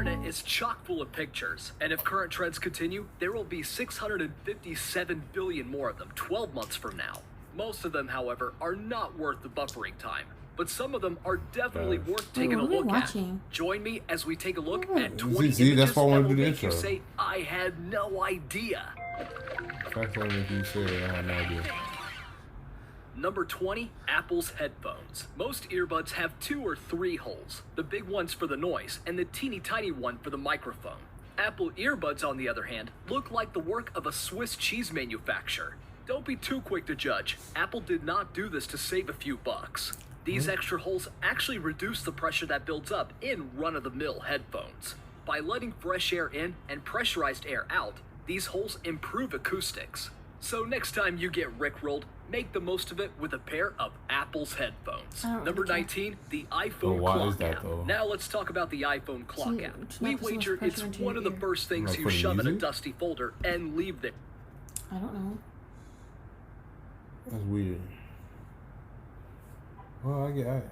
internet is chock full of pictures, and if current trends continue, there will be 657 billion more of them 12 months from now. Most of them, however, are not worth the buffering time, but some of them are definitely worth taking a look at. Join me as we take a look at 20 images that will make you say, I had no idea. Number 20, Apple's headphones. Most earbuds have 2 or 3 holes, the big ones for the noise and the teeny tiny one for the microphone. Apple earbuds, on the other hand, look like the work of a Swiss cheese manufacturer. Don't be too quick to judge. Apple did not do this to save a few bucks. These extra holes actually reduce the pressure that builds up in run-of-the-mill headphones. By letting fresh air in and pressurized air out, these holes improve acoustics. So next time you get rickrolled, make the most of it with a pair of Apple's headphones. Number 19, the iPhone clock app. Now let's talk about the iPhone clock app. We wager it's one of the first things you shove in a dusty folder and leave there. I don't know. That's weird. Well, I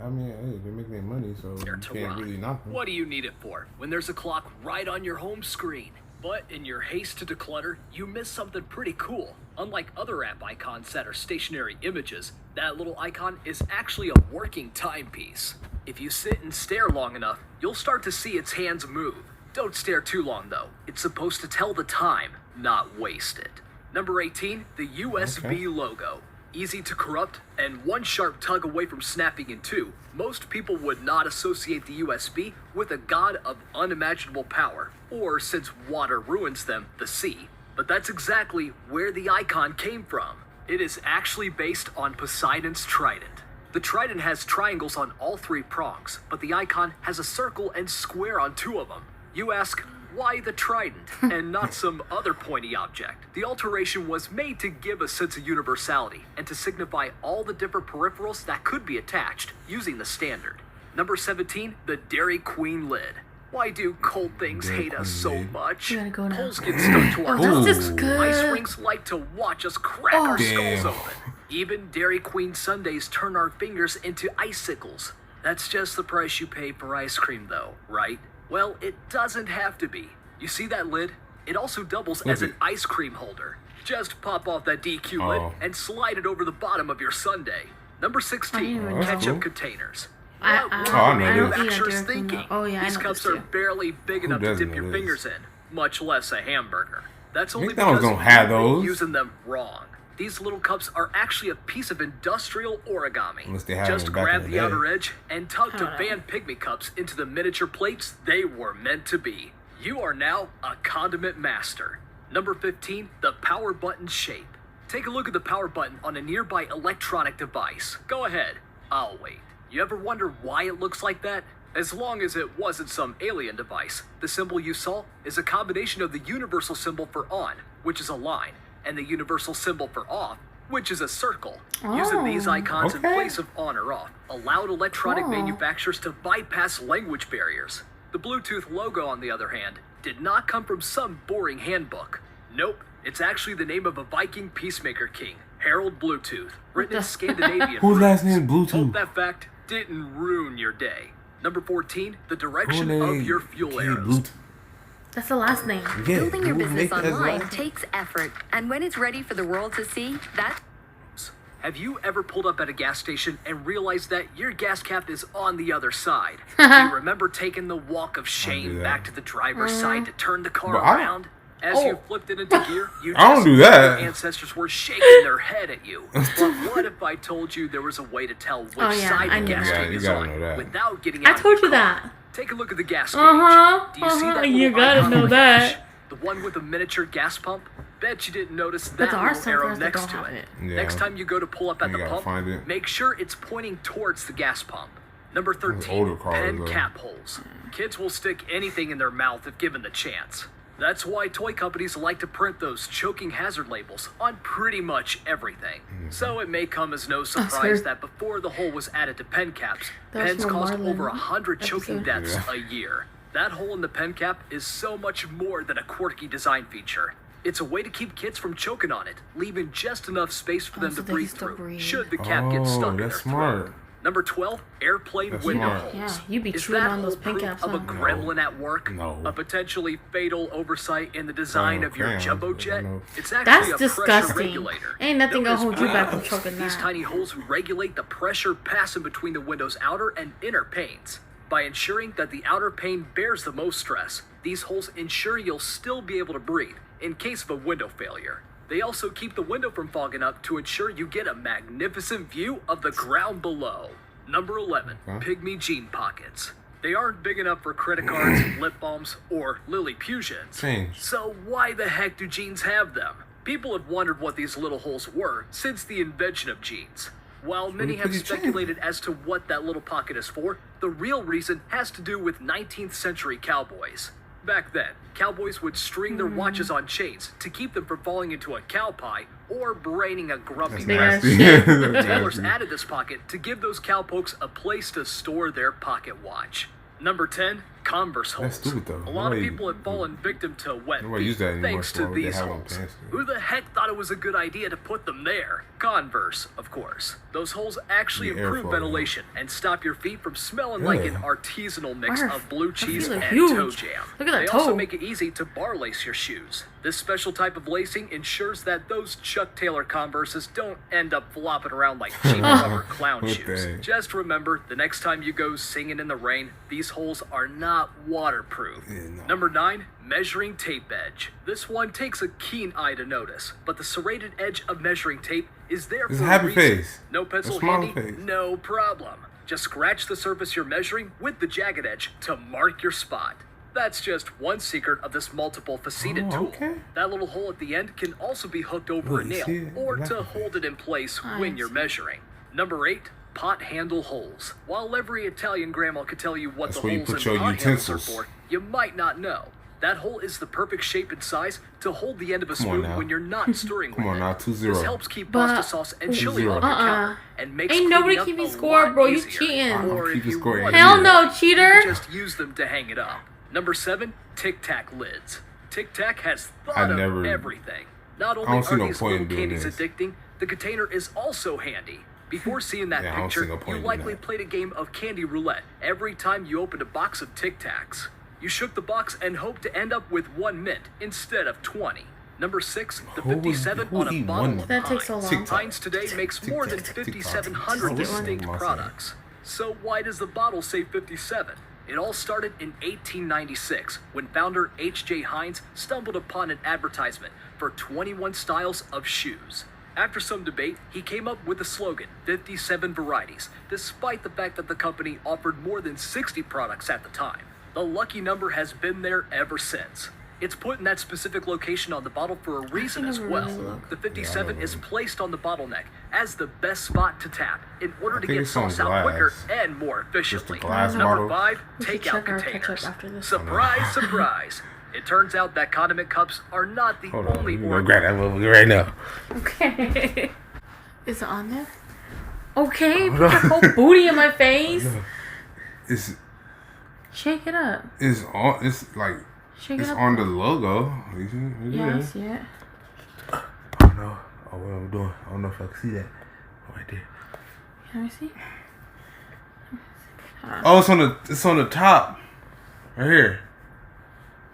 mean, hey, they're making their money, so you can't really knock them. What do you need it for when there's a clock right on your home screen? But in your haste to declutter, you miss something pretty cool. Unlike other app icons that are stationary images, that little icon is actually a working timepiece. If you sit and stare long enough, you'll start to see its hands move. Don't stare too long though. It's supposed to tell the time, not waste it. Number 18, the USB logo. Easy to corrupt, and one sharp tug away from snapping in two, most people would not associate the USB with a god of unimaginable power, or since water ruins them, the sea. But that's exactly where the icon came from. It is actually based on Poseidon's trident. The trident has triangles on all 3 prongs, but the icon has a circle and square on 2 of them. You ask, why the trident and not some other pointy object? The alteration was made to give a sense of universality and to signify all the different peripherals that could be attached using the standard. Number 17, the Dairy Queen lid. Why do cold things hate us so much? Poles get stuck to our tongues. Ice rinks like to watch us crack our skulls open. Even Dairy Queen sundaes turn our fingers into icicles. That's just the price you pay for ice cream though, right? Well, it doesn't have to be. You see that lid? It also doubles as an ice cream holder. Just pop off that DQ lid and slide it over the bottom of your sundae. Number 16, ketchup containers. Manufacturers thinking. These cups are barely big enough to dip your fingers in, much less a hamburger. That's only because you're using them wrong. These little cups are actually a piece of industrial origami. Just grab the outer edge and tug to Van Pygmy cups into the miniature plates they were meant to be. You are now a condiment master. Number 15, the power button shape. Take a look at the power button on a nearby electronic device. Go ahead. I'll wait. You ever wonder why it looks like that? As long as it wasn't some alien device, the symbol you saw is a combination of the universal symbol for on, which is a line, and the universal symbol for off, which is a circle. Using these icons in place of on or off allowed electronic manufacturers to bypass language barriers. The Bluetooth logo, on the other hand, did not come from some boring handbook. Nope, it's actually the name of a Viking peacemaker king, Harold Bluetooth, written in Scandinavian. Whose last name is Bluetooth? Hope that fact didn't ruin your day. Number 14, the direction of your fuel arrows. That's the last name. Building your business online takes effort, and when it's ready for the world to see, Have you ever pulled up at a gas station and realized that your gas cap is on the other side? Do you remember taking the walk of shame back to the driver's side to turn the car around? As you flipped it into gear, you just do that. Your ancestors were shaking their head at you. But what if I told you there was a way to tell which side the gas tank is on without getting out I told you that. Take a look at the gas gauge. Do you see that you gotta know that. The one with the miniature gas pump? Bet you didn't notice that little arrow next to it. Next time you go to pull up at the pump, make sure it's pointing towards the gas pump. Number 13, pen cap holes. Kids will stick anything in their mouth if given the chance. That's why toy companies like to print those choking hazard labels on pretty much everything. So it may come as no surprise that before the hole was added to pen caps, pens cost over 100 choking deaths a year. That hole in the pen cap is so much more than a quirky design feature. It's a way to keep kids from choking on it, leaving just enough space for them to breathe through, should the cap get stuck in their throat. Number 12, airplane That's window smart. holes. Yeah, you be Is chewing that on those hole pink proof caps, of a huh? gremlin at work? No. A potentially fatal oversight in the design Crayons, of your crayons, jumbo I jet? don't know. It's actually That's a pressure disgusting. regulator. Ain't nothing Known gonna hold as you back from windows, choking these that. tiny holes regulate the pressure passing between the window's outer and inner panes. By ensuring that the outer pane bears the most stress, these holes ensure you'll still be able to breathe in case of a window failure. They also keep the window from fogging up to ensure you get a magnificent view of the ground below. Number 11, pygmy jean pockets. They aren't big enough for credit cards, lip balms, or Lilliputians. Change. So why the heck do jeans have them? People have wondered what these little holes were since the invention of jeans. While many you have put your chin. speculated as to what that little pocket is for, the real reason has to do with 19th century cowboys. Back then, cowboys would string their watches on chains to keep them from falling into a cow pie or braining a grumpy Big ass rascal. shit. That's Tailors nasty. added this pocket to give those cowpokes a place to store their pocket watch. Number 10, Converse holes. That's stupid, though. A lot of Nobody- people have fallen victim to wet Nobody feet use that anymore, thanks so to why would they these have it on holes. pants then? Who the heck thought it was a good idea to put them there? Converse, of course. Those holes actually The improve airflow, ventilation and stop your feet from smelling like an Yeah. artisanal mix Arf, of blue her cheese feet and look huge. toe jam. Look at that They toe. also make it easy to bar lace your shoes. This special type of lacing ensures that those Chuck Taylor Converses don't end up flopping around like cheap rubber clown What shoes. the heck? Just remember, the next time you go singing in the rain, these holes are not waterproof. Yeah, no. Number 9, measuring tape edge. This one takes a keen eye to notice, but the serrated edge of measuring tape is there It's for a a happy reason. face. No pencil A smile handy? face. No problem. Just scratch the surface you're measuring with the jagged edge to mark your spot. That's just one secret of this multiple faceted Oh, tool. okay. That little hole at the end can also be hooked over Oh, a you nail see it? or I to like hold it in place I when you're see. measuring. Number 8, pot handle holes. While every Italian grandma could tell you what That's the where you holes put in your pot handles are utensils. for, you might not know. That hole is the perfect shape and size to hold the end of a Come on spoon now. when you're not stirring Come with on it. now, 2-0. This helps keep But- pasta sauce and chili 2-0. on your counter Uh-uh. and makes Ain't nobody cleaning up keeping a score, lot bro. You easier. cheating. Or if keeping you score, want yeah. Hell to, no, you cheater. can just use them to hang it up. Number 7, Tic Tac lids. Tic Tac has I thought of never- everything. Not I only don't see are no these point little in doing candies this. addicting, the container is also handy. Before seeing that Yeah, I don't picture, see no point you in likely that. played a game of candy roulette every time you opened a box of Tic Tacs. You shook the box and hoped to end up with 1 mint instead of 20. Number 6, the Who would- 57 who on a eat bottle one? of That takes so Heinz. long. Tic-Tac. Heinz today makes more than Tic-Tac, Tic-Tac. 5,700 I'll get one. distinct I'll say. products. So why does the bottle say 57? It all started in 1896 when founder H.J. Heinz stumbled upon an advertisement for 21 styles of shoes. After some debate, he came up with the slogan, 57 varieties, despite the fact that the company offered more than 60 products at the time. The lucky number has been there ever since. It's put in that specific location on the bottle for a reason as never well. really looked. The 57 Yeah, I is don't know. placed on the bottleneck as the best spot to tap in order to think get it's on sauce out quicker glass. and more efficiently. glass Number bottle. 5, We should takeout check our containers. ketchup after this. Surprise, surprise. It turns out that condiment cups are not the Hold on, only let me go organ. grab that motherfucker right now. Okay. Is it on there? Okay, put your whole booty in my face. It's Shake it up. on. It's like Shake it's it up. on the logo. You see? Look Yeah, at I it. see it. I don't know. Oh, what I'm doing. I don't know if I can see that. Right there. Let me see. Oh, it's on the top. Right here.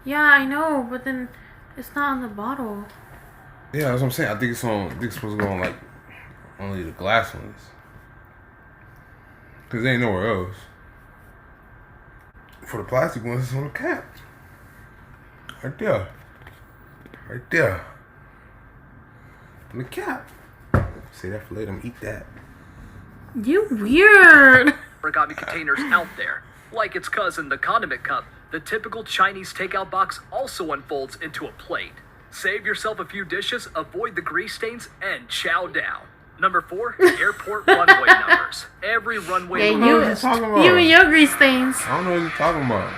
Yeah, I know, but then it's not on the bottle. Yeah, that's what I'm saying. I think it's supposed to go on like only the glass ones. Cause there ain't nowhere else. For the plastic ones, it's on the cap. Right there. Right there. On the cap. Say that for later. I'm gonna eat that. You weird. Origami containers out there. Like its cousin, the condiment cup, the typical Chinese takeout box also unfolds into a plate. Save yourself a few dishes, avoid the grease stains, and chow down. Number 4, airport runway numbers. Every runway Yeah, know you, what you're talking about. you and your grease stains. I don't know what you're talking about.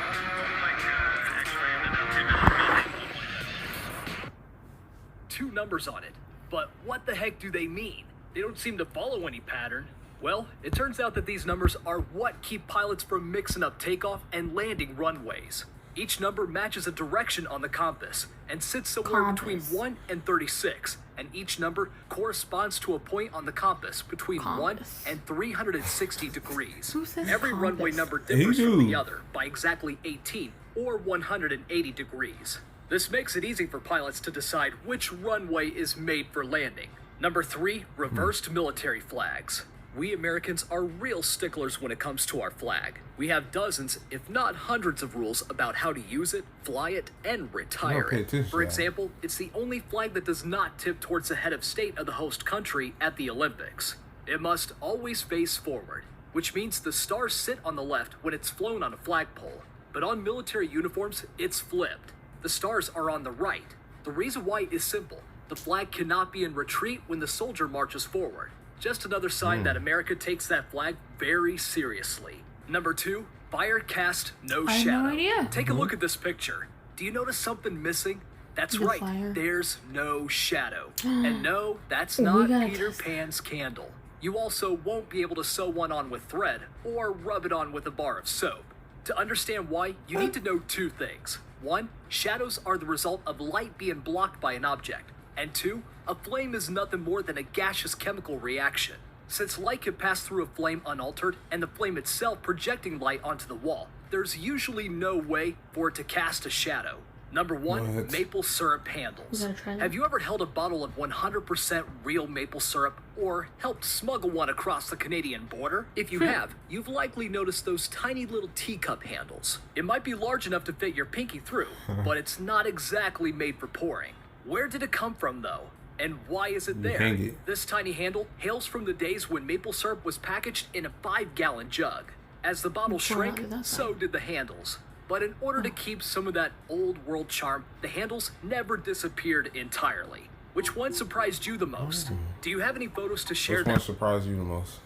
two numbers on it. But what the heck do they mean? They don't seem to follow any pattern. Well, it turns out that these numbers are what keep pilots from mixing up takeoff and landing runways. Each number matches a direction on the compass and sits somewhere between Compass. 1 and 36. and each number corresponds to a point on the compass between 1 and 360 degrees. Who says Every runway compass? number differs from the do. other by exactly 18 or 180 degrees. This makes it easy for pilots to decide which runway is made for landing. Number 3, reversed military flags. We Americans are real sticklers when it comes to our flag. We have dozens, if not hundreds of rules about how to use it, fly it, and retire pay it. attention For to that. example, it's the only flag that does not tip towards the head of state of the host country at the Olympics. It must always face forward, which means the stars sit on the left when it's flown on a flagpole. But on military uniforms, it's flipped. The stars are on the right. The reason why is simple. The flag cannot be in retreat when the soldier marches forward. Just another sign that America takes that flag very seriously. Number 2, fire cast, no I had shadow. no idea. Take a look at this picture. Do you notice something missing? That's The right, fire. there's no shadow. And no, that's We not gotta Peter test Pan's candle. You also won't be able to sew one on with thread or rub it on with a bar of soap. To understand why, you need to know 2 things. 1, shadows are the result of light being blocked by an object. And 2, a flame is nothing more than a gaseous chemical reaction. Since light can pass through a flame unaltered and the flame itself projecting light onto the wall, there's usually no way for it to cast a shadow. Number 1, What? maple syrup handles. You gotta try that. Have you ever held a bottle of 100% real maple syrup or helped smuggle one across the Canadian border? If you have, you've likely noticed those tiny little teacup handles. It might be large enough to fit your pinky through, but it's not exactly made for pouring. Where did it come from, though? And why is it there? hang it. This tiny handle hails from the days when maple syrup was packaged in a 5-gallon jug. As the bottle Pour it out shrank, of that so did the handles. But in order to keep some of that old world charm, the handles never disappeared entirely. Which one surprised you the most? Do you have any photos to share Which that? one surprised you the most?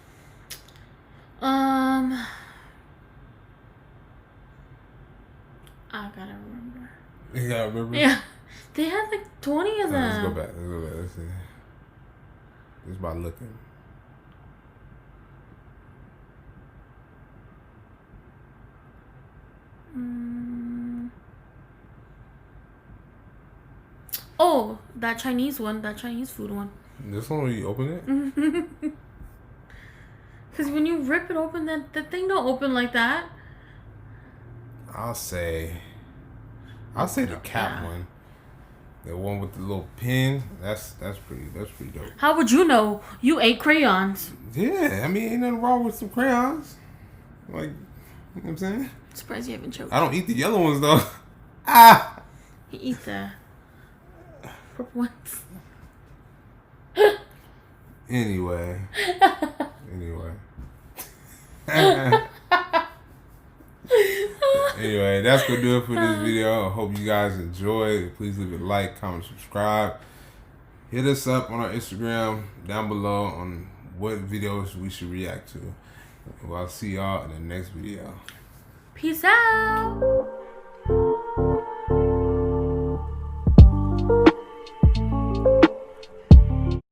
I gotta remember. You gotta remember? Yeah, they had like 20 of them. Let's go back. Let's see. Just by looking. Oh, that Chinese one, that Chinese food one. This one where you open it? Because when you rip it open, the thing don't open like that. I'll say the cap Yeah. one. The one with the little pin. That's pretty dope. How would you know? You ate crayons. Yeah, I mean ain't nothing wrong with some crayons. Like, you know what I'm saying? Surprised you haven't choked. I don't eat the yellow ones though. Ah! You eat the purple ones. Anyway. Anyway, that's gonna do it for this video. I hope you guys enjoyed. Please leave a like, comment, subscribe. Hit us up on our Instagram down below on what videos we should react to. Well, I'll see y'all in the next video. Peace out.